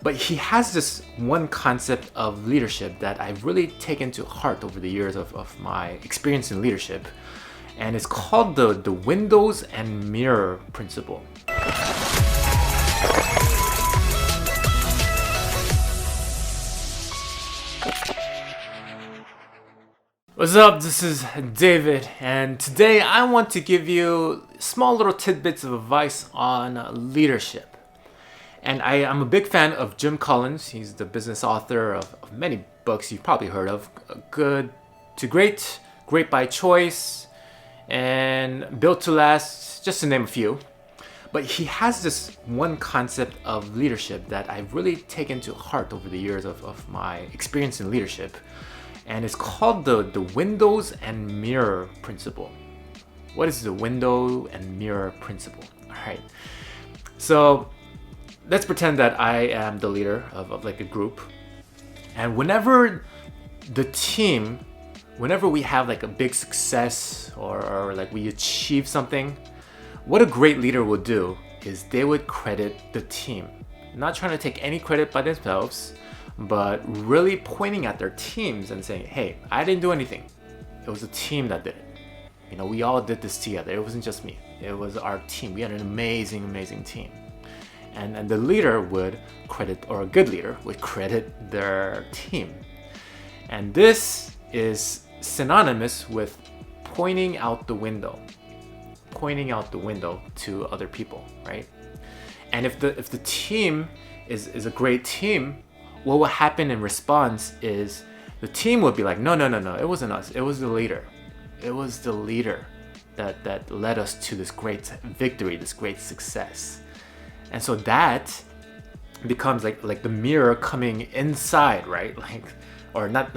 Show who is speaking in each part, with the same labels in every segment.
Speaker 1: But he has this one concept of leadership that I've really taken to heart over the years of my experience in leadership. And it's called the windows and mirror principle. What's up? This is David, and today I want to give you small little tidbits of advice on leadership. And I'm a big fan of Jim Collins. He's the business author of many books you've probably heard of. Good to Great, Great by Choice, and Built to Last, just to name a few. But he has this one concept of leadership that I've really taken to heart over the years of my experience in leadership. And it's called the windows and mirror principle. What is the window and mirror principle? All right. So let's pretend that I am the leader of like a group. And whenever we have like a big success or like we achieve something, what a great leader would do is they would credit the team. Not trying to take any credit by themselves, but really pointing at their teams and saying, hey, I didn't do anything. It was the team that did it. You know, we all did this together. It wasn't just me. It was our team. We had an amazing, amazing team. And the leader would credit, or a good leader would credit their team. And this is synonymous with pointing out the window to other people, right? And if the team is a great team, what will happen in response is the team would be like, no, it wasn't us. It was the leader. It was the leader that led us to this great victory, this great success. And so that becomes like the mirror coming inside, right? Like, or not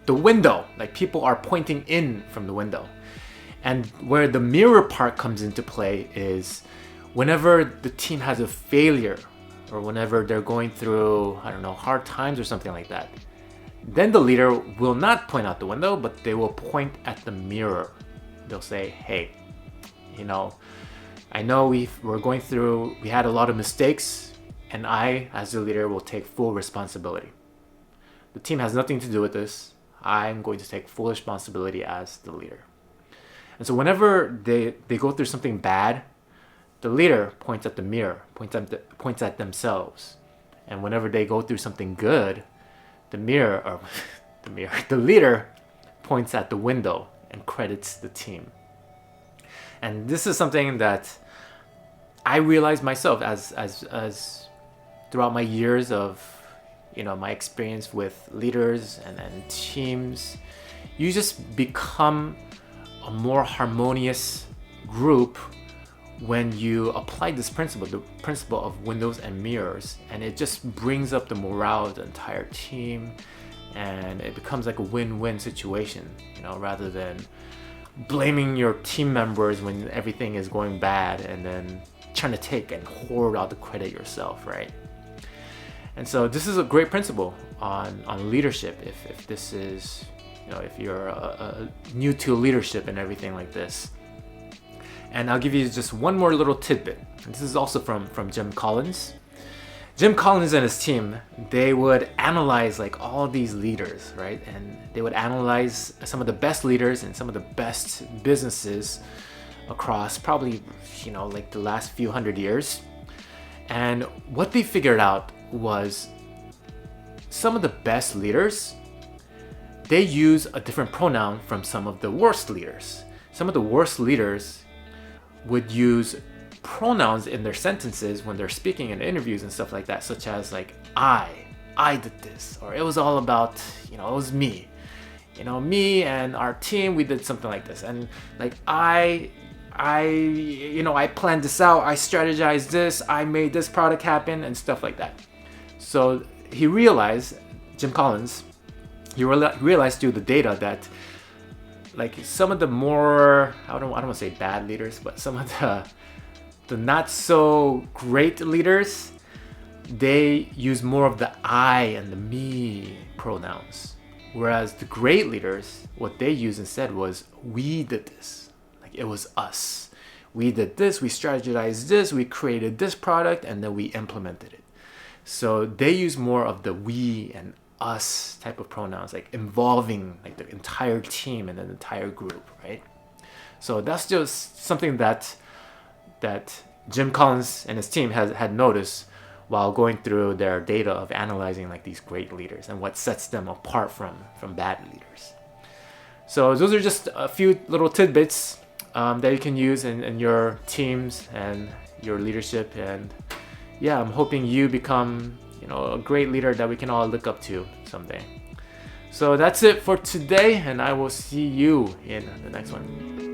Speaker 1: the window. Like people are pointing in from the window. And where the mirror part comes into play is whenever the team has a failure, or whenever they're going through, I don't know, hard times or something like that, then the leader will not point out the window, but they will point at the mirror. They'll say, hey, you know, I know we had a lot of mistakes, and I, as the leader, will take full responsibility. The team has nothing to do with this. I'm going to take full responsibility as the leader. And so whenever they go through something bad, the leader points at the mirror, points at themselves. And whenever they go through something good, the leader points at the window and credits the team. And this is something that I realized myself as throughout my years of, you know, my experience with leaders and teams. You just become a more harmonious group when you apply this principle, the principle of windows and mirrors, and it just brings up the morale of the entire team, and it becomes like a win-win situation, you know, rather than blaming your team members when everything is going bad and then trying to take and hoard all the credit yourself, right? And so this is a great principle on leadership. If this is, you know, if you're new to leadership and everything like this. And I'll give you just one more little tidbit. This is also from Jim Collins. Jim Collins and his team, they would analyze like all these leaders, right? And they would analyze some of the best leaders and some of the best businesses across probably, you know, like the last few hundred years. And what they figured out was some of the best leaders, they use a different pronoun from some of the worst leaders. Some of the worst leaders would use pronouns in their sentences when they're speaking in interviews and stuff like that, such as like I did this, or it was all about, you know, it was me, you know, me and our team, we did something like this, and like I planned this out, I strategized this, I made this product happen, and stuff like that. So he realized, Jim Collins, he realized through the data that like some of the more, I don't want to say bad leaders, but some of the not so great leaders, they use more of the I and the me pronouns. Whereas the great leaders, what they used instead was we did this. Like it was us. We did this, we strategized this, we created this product, and then we implemented it. So they use more of the we and us type of pronouns, like involving like the entire team and the entire group, right? So that's just something that Jim Collins and his team had noticed while going through their data of analyzing like these great leaders and what sets them apart from bad leaders. So those are just a few little tidbits that you can use in your teams and your leadership. And yeah, I'm hoping you become, you know, a great leader that we can all look up to someday. So that's it for today, and I will see you in the next one.